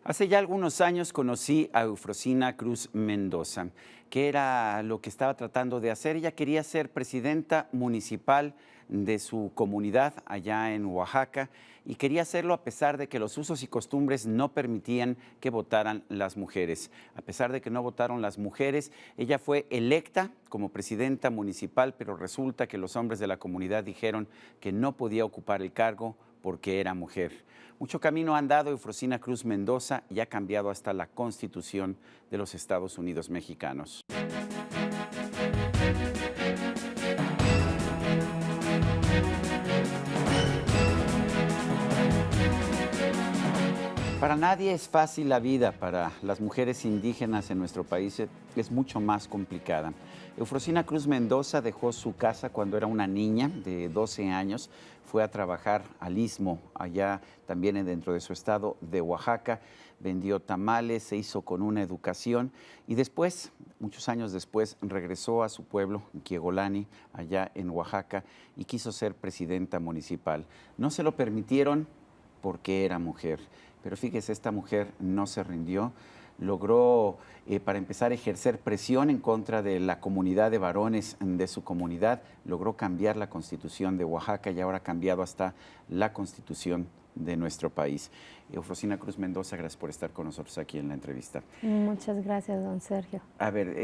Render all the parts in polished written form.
Hace ya algunos años conocí a Eufrosina Cruz Mendoza, que era lo que estaba tratando de hacer. Ella quería ser presidenta municipal de su comunidad allá en Oaxaca y quería hacerlo a pesar de que los usos y costumbres no permitían que votaran las mujeres. A pesar de que no votaron las mujeres, ella fue electa como presidenta municipal, pero resulta que los hombres de la comunidad dijeron que no podía ocupar el cargo porque era mujer. Mucho camino ha andado Eufrosina Cruz Mendoza y ha cambiado hasta la Constitución de los Estados Unidos mexicanos. Para nadie es fácil la vida, para las mujeres indígenas en nuestro país es mucho más complicada. Eufrosina Cruz Mendoza dejó su casa cuando era una niña de 12 años, fue a trabajar al Istmo, allá también dentro de su estado de Oaxaca, vendió tamales, se hizo con una educación y después, muchos años después, regresó a su pueblo, Quiegolani, allá en Oaxaca, y quiso ser presidenta municipal. No se lo permitieron porque era mujer. Pero fíjese, esta mujer no se rindió, logró, para empezar, ejercer presión en contra de la comunidad de varones de su comunidad, logró cambiar la Constitución de Oaxaca y ahora ha cambiado hasta la Constitución de nuestro país. Eufrosina Cruz Mendoza, gracias por estar con nosotros aquí en la entrevista. Muchas gracias, don Sergio. A ver,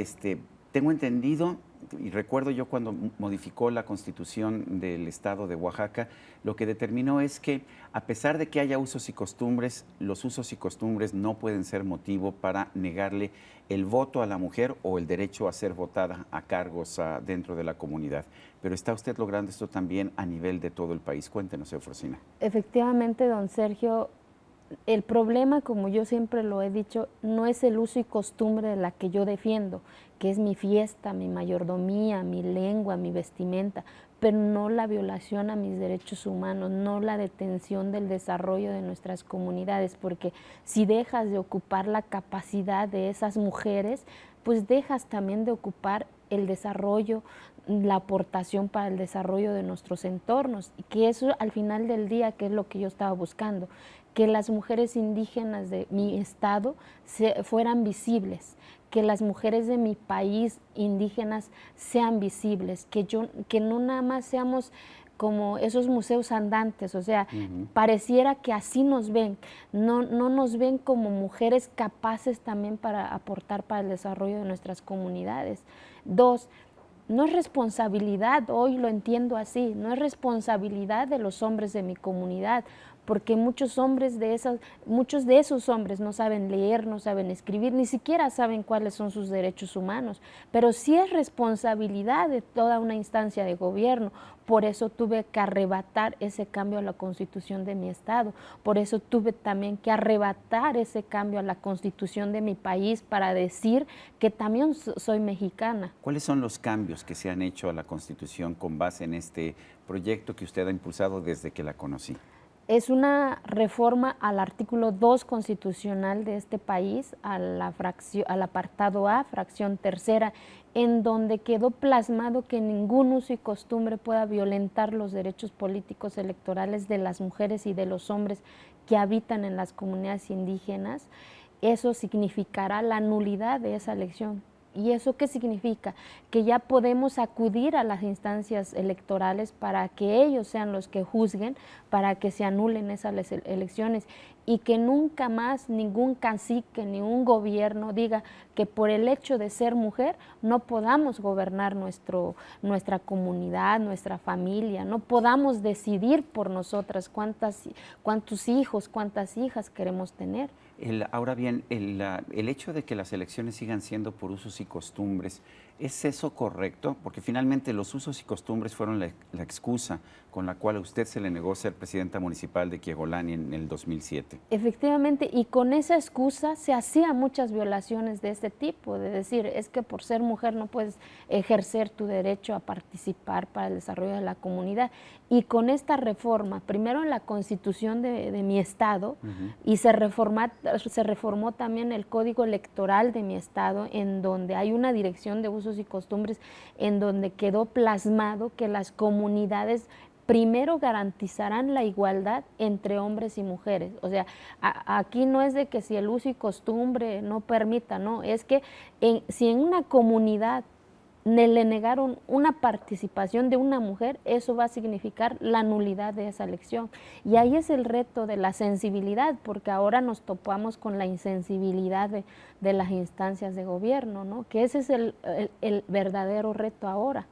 tengo entendido y recuerdo yo cuando modificó la Constitución del Estado de Oaxaca, lo que determinó es que a pesar de que haya usos y costumbres, los usos y costumbres no pueden ser motivo para negarle el voto a la mujer o el derecho a ser votada a cargos dentro de la comunidad. Pero está usted logrando esto también a nivel de todo el país. Cuéntenos, Eufrosina. Efectivamente, don Sergio, el problema, como yo siempre lo he dicho, no es el uso y costumbre de la que yo defiendo, que es mi fiesta, mi mayordomía, mi lengua, mi vestimenta, pero no la violación a mis derechos humanos, no la detención del desarrollo de nuestras comunidades, porque si dejas de ocupar la capacidad de esas mujeres, pues dejas también de ocupar el desarrollo, la aportación para el desarrollo de nuestros entornos, y que eso al final del día, que es lo que yo estaba buscando, que las mujeres indígenas de mi estado fueran visibles, que las mujeres de mi país indígenas sean visibles, que no nada más seamos como esos museos andantes, o sea, pareciera que así nos ven, no nos ven como mujeres capaces también para aportar para el desarrollo de nuestras comunidades. Dos, no es responsabilidad, hoy lo entiendo así, no es responsabilidad de los hombres de mi comunidad, porque muchos de esos hombres no saben leer, no saben escribir, ni siquiera saben cuáles son sus derechos humanos, pero sí es responsabilidad de toda una instancia de gobierno. Por eso tuve que arrebatar ese cambio a la Constitución de mi estado, por eso tuve también que arrebatar ese cambio a la Constitución de mi país para decir que también soy mexicana. ¿Cuáles son los cambios que se han hecho a la Constitución con base en este proyecto que usted ha impulsado desde que la conocí? Es una reforma al artículo 2 constitucional de este país, al apartado A, fracción tercera, en donde quedó plasmado que ningún uso y costumbre pueda violentar los derechos políticos electorales de las mujeres y de los hombres que habitan en las comunidades indígenas. Eso significará la nulidad de esa elección. ¿Y eso qué significa? Que ya podemos acudir a las instancias electorales para que ellos sean los que juzguen, para que se anulen esas elecciones y que nunca más ningún cacique, ningún gobierno diga que por el hecho de ser mujer no podamos gobernar nuestra comunidad, nuestra familia, no podamos decidir por nosotras cuántos hijos, cuántas hijas queremos tener. Ahora bien, el hecho de que las elecciones sigan siendo por usos y costumbres, ¿es eso correcto? Porque finalmente los usos y costumbres fueron la excusa con la cual a usted se le negó ser presidenta municipal de Quiegolani en el 2007. Efectivamente, y con esa excusa se hacían muchas violaciones de este tipo, de decir, es que por ser mujer no puedes ejercer tu derecho a participar para el desarrollo de la comunidad. Y con esta reforma, primero en la Constitución de mi estado, y se reformó también el Código Electoral de mi estado, en donde hay una dirección de usos y costumbres, en donde quedó plasmado que las comunidades primero garantizarán la igualdad entre hombres y mujeres. O sea, aquí no es de que si el uso y costumbre no permita, no, es que si en una comunidad le negaron una participación de una mujer, eso va a significar la nulidad de esa elección. Y ahí es el reto de la sensibilidad, porque ahora nos topamos con la insensibilidad de las instancias de gobierno, ¿no? Que ese es el verdadero reto ahora.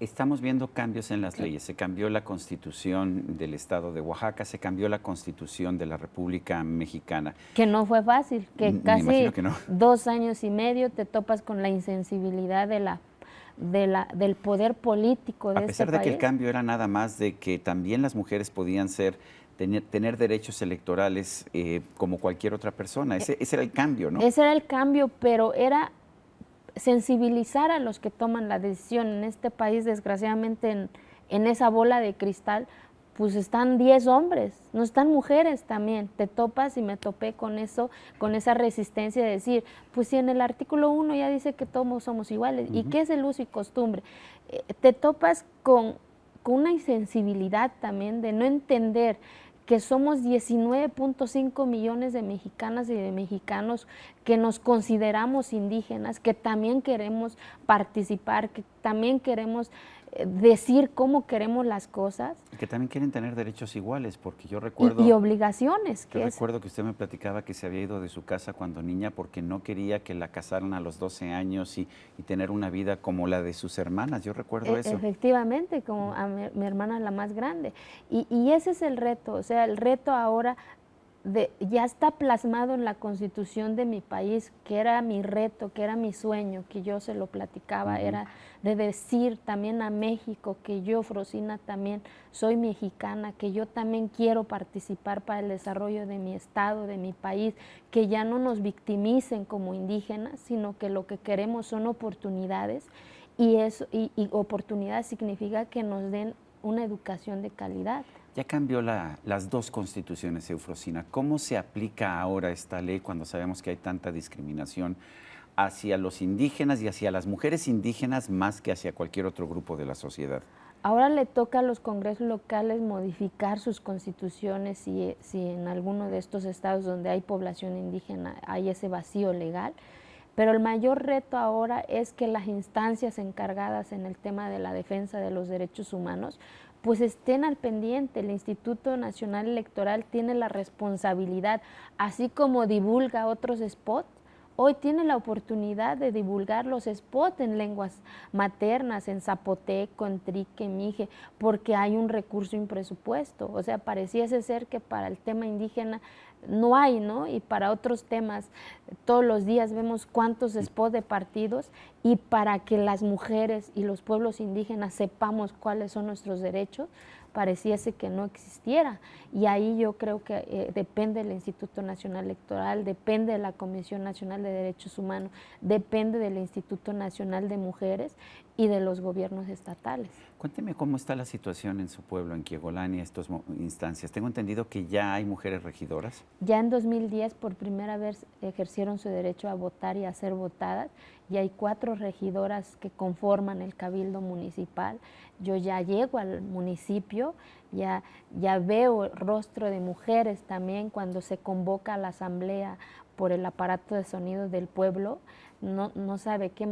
Estamos viendo cambios en las leyes. Se cambió la Constitución del Estado de Oaxaca, se cambió la Constitución de la República Mexicana. Que no fue fácil, que Me casi imagino que no. 2 años y medio te topas con la insensibilidad del poder político de este país. A pesar de que el cambio era nada más de que también las mujeres podían tener derechos electorales como cualquier otra persona. Ese era el cambio, ¿no? Ese era el cambio, pero era sensibilizar a los que toman la decisión. En este país, desgraciadamente, en esa bola de cristal, pues están 10 hombres, no están mujeres también. Te topas y me topé con eso, con esa resistencia de decir, pues si en el artículo 1 ya dice que todos somos iguales, ¿y qué es el uso y costumbre? Te topas con una insensibilidad también de no entender que somos 19.5 millones de mexicanas y de mexicanos que nos consideramos indígenas, que también queremos participar, que también queremos decir cómo queremos las cosas. Que también quieren tener derechos iguales, porque yo recuerdo... Y obligaciones. Yo recuerdo que usted me platicaba que se había ido de su casa cuando niña porque no quería que la casaran a los 12 años y tener una vida como la de sus hermanas. Yo recuerdo eso. Efectivamente, como a mi hermana la más grande. Y ese es el reto, o sea, el reto ahora ya está plasmado en la Constitución de mi país, que era mi reto, que era mi sueño, que yo se lo platicaba, era de decir también a México que yo, Frosina, también soy mexicana, que yo también quiero participar para el desarrollo de mi estado, de mi país, que ya no nos victimicen como indígenas, sino que lo que queremos son oportunidades, y oportunidades significa que nos den una educación de calidad. Ya cambió las dos constituciones, Eufrosina. ¿Cómo se aplica ahora esta ley cuando sabemos que hay tanta discriminación hacia los indígenas y hacia las mujeres indígenas más que hacia cualquier otro grupo de la sociedad? Ahora le toca a los congresos locales modificar sus constituciones si en alguno de estos estados donde hay población indígena hay ese vacío legal. Pero el mayor reto ahora es que las instancias encargadas en el tema de la defensa de los derechos humanos pues estén al pendiente. El Instituto Nacional Electoral tiene la responsabilidad, así como divulga otros spots, hoy tiene la oportunidad de divulgar los spots en lenguas maternas, en zapoteco, en trique, en mije, porque hay un recurso y un presupuesto. O sea, pareciese ser que para el tema indígena no hay, ¿no? Y para otros temas, todos los días vemos cuántos spots de partidos, y para que las mujeres y los pueblos indígenas sepamos cuáles son nuestros derechos, pareciese que no existiera. Y ahí yo creo que depende del Instituto Nacional Electoral, depende de la Comisión Nacional de Derechos Humanos, depende del Instituto Nacional de Mujeres y de los gobiernos estatales. Cuénteme cómo está la situación en su pueblo, en Quiegolani, estas instancias. Tengo entendido que ya hay mujeres regidoras. Ya en 2010 por primera vez ejercieron su derecho a votar y a ser votadas, y hay 4 regidoras que conforman el cabildo municipal. Yo ya llego al municipio, ya veo el rostro de mujeres también cuando se convoca a la asamblea por el aparato de sonido del pueblo. No sabe qué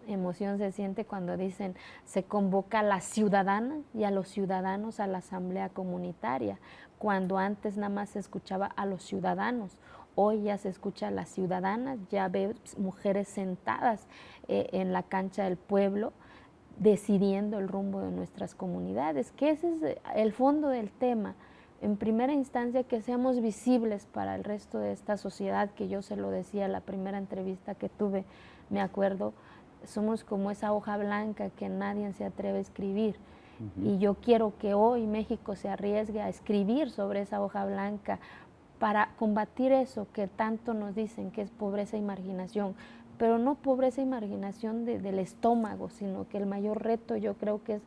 emoción se siente cuando dicen se convoca a la ciudadana y a los ciudadanos a la asamblea comunitaria, cuando antes nada más se escuchaba a los ciudadanos. Hoy ya se escucha a las ciudadanas, ya veo mujeres sentadas en la cancha del pueblo decidiendo el rumbo de nuestras comunidades, que ese es el fondo del tema. En primera instancia, que seamos visibles para el resto de esta sociedad, que yo se lo decía en la primera entrevista que tuve, me acuerdo, somos como esa hoja blanca que nadie se atreve a escribir. Y yo quiero que hoy México se arriesgue a escribir sobre esa hoja blanca para combatir eso que tanto nos dicen que es pobreza y marginación, pero no pobreza y marginación del estómago, sino que el mayor reto yo creo que es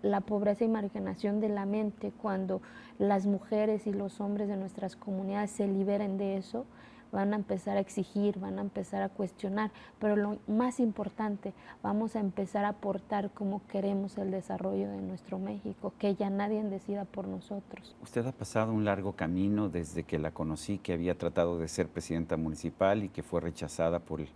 la pobreza y marginación de la mente. Cuando las mujeres y los hombres de nuestras comunidades se liberen de eso, van a empezar a exigir, van a empezar a cuestionar, pero lo más importante, vamos a empezar a aportar cómo queremos el desarrollo de nuestro México, que ya nadie decida por nosotros. Usted ha pasado un largo camino desde que la conocí, que había tratado de ser presidenta municipal y que fue rechazada por el,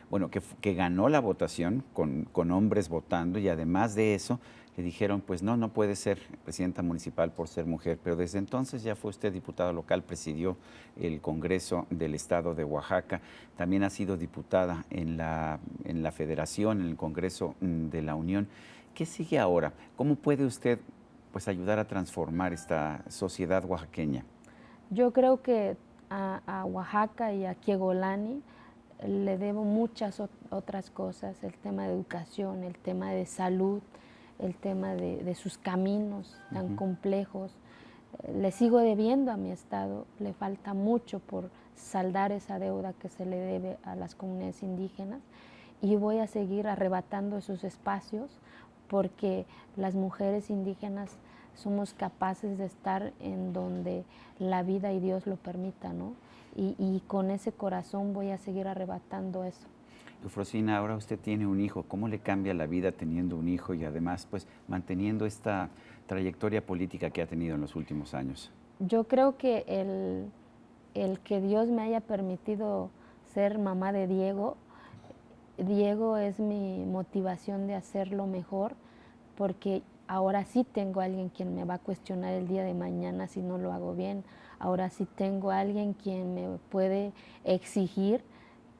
bueno, que ganó la votación con hombres votando, y además de eso le dijeron, pues no, no puede ser presidenta municipal por ser mujer, pero desde entonces ya fue usted diputada local, presidió el Congreso del Estado de Oaxaca, también ha sido diputada en la Federación, en el Congreso de la Unión. ¿Qué sigue ahora? ¿Cómo puede usted pues ayudar a transformar esta sociedad oaxaqueña? Yo creo que a Oaxaca y a Quiegolani le debo muchas otras cosas, el tema de educación, el tema de salud, el tema de sus caminos tan complejos. Le sigo debiendo a mi estado, le falta mucho por saldar esa deuda que se le debe a las comunidades indígenas, y voy a seguir arrebatando esos espacios porque las mujeres indígenas somos capaces de estar en donde la vida y Dios lo permita, ¿no? Y con ese corazón voy a seguir arrebatando eso. Eufrosina, ahora usted tiene un hijo. ¿Cómo le cambia la vida teniendo un hijo y además pues manteniendo esta trayectoria política que ha tenido en los últimos años? Yo creo que el que Dios me haya permitido ser mamá de Diego, Diego es mi motivación de hacerlo mejor, porque ahora sí tengo a alguien quien me va a cuestionar el día de mañana si no lo hago bien. Ahora sí tengo a alguien quien me puede exigir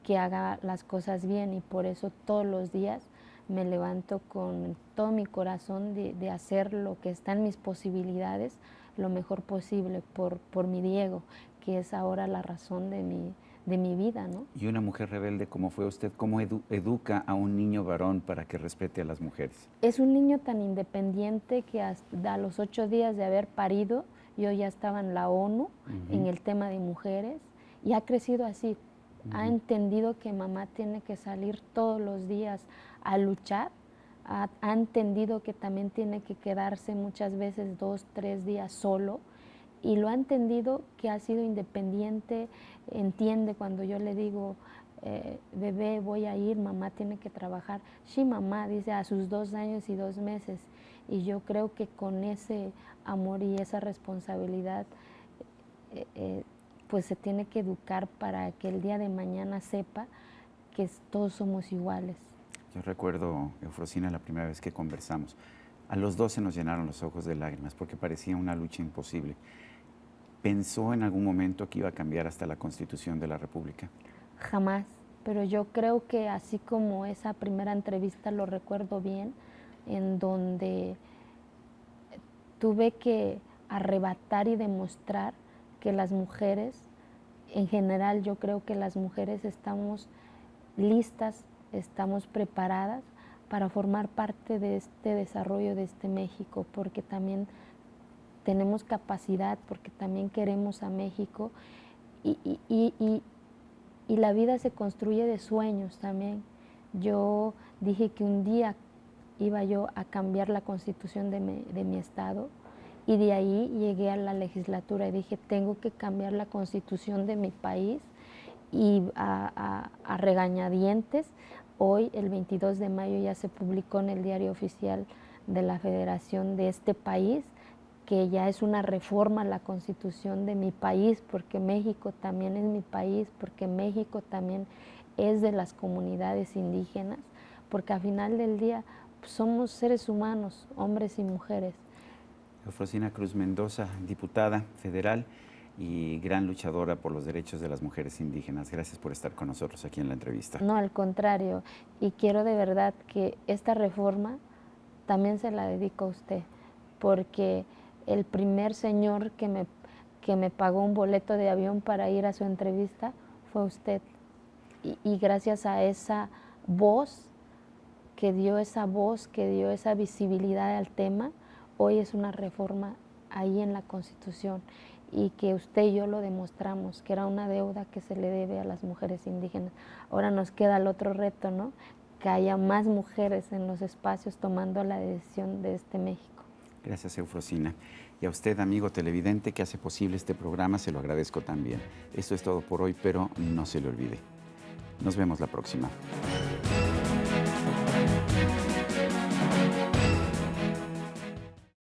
que haga las cosas bien, y por eso todos los días me levanto con todo mi corazón de hacer lo que está en mis posibilidades lo mejor posible por mi Diego, que es ahora la razón de mi vida, ¿no? Y una mujer rebelde como fue usted, ¿cómo educa a un niño varón para que respete a las mujeres? Es un niño tan independiente que hasta a los 8 días de haber parido, yo ya estaba en la ONU en el tema de mujeres, y ha crecido así. Ha entendido que mamá tiene que salir todos los días a luchar, ha entendido que también tiene que quedarse muchas veces 2, 3 días solo, y lo ha entendido, que ha sido independiente, entiende cuando yo le digo, bebé, voy a ir, mamá tiene que trabajar. Sí, mamá, dice a sus 2 años y 2 meses. Y yo creo que con ese amor y esa responsabilidad, pues se tiene que educar para que el día de mañana sepa que todos somos iguales. Yo recuerdo, Eufrosina, la primera vez que conversamos. A los dos se nos llenaron los ojos de lágrimas porque parecía una lucha imposible. ¿Pensó en algún momento que iba a cambiar hasta la Constitución de la República? Jamás, pero yo creo que así como esa primera entrevista, lo recuerdo bien, en donde tuve que arrebatar y demostrar que las mujeres, en general yo creo que las mujeres estamos listas, estamos preparadas para formar parte de este desarrollo de este México, porque también tenemos capacidad, porque también queremos a México, y la vida se construye de sueños también. Yo dije que un día iba yo a cambiar la constitución de mi estado, y de ahí llegué a la legislatura y dije, tengo que cambiar la constitución de mi país, y a regañadientes. Hoy, el 22 de mayo, ya se publicó en el Diario Oficial de la Federación de este país, que ya es una reforma a la Constitución de mi país, porque México también es mi país, porque México también es de las comunidades indígenas, porque al final del día pues, somos seres humanos, hombres y mujeres. Eufrosina Cruz Mendoza, diputada federal y gran luchadora por los derechos de las mujeres indígenas. Gracias por estar con nosotros aquí en la entrevista. No, al contrario, y quiero de verdad que esta reforma también se la dedico a usted, porque el primer señor que me pagó un boleto de avión para ir a su entrevista fue usted, y gracias a esa voz, que dio esa visibilidad al tema, hoy es una reforma ahí en la Constitución, y que usted y yo lo demostramos, que era una deuda que se le debe a las mujeres indígenas. Ahora nos queda el otro reto, ¿no? Que haya más mujeres en los espacios tomando la decisión de este México. Gracias, Eufrosina. Y a usted, amigo televidente, que hace posible este programa, se lo agradezco también. Esto es todo por hoy, pero no se le olvide. Nos vemos la próxima.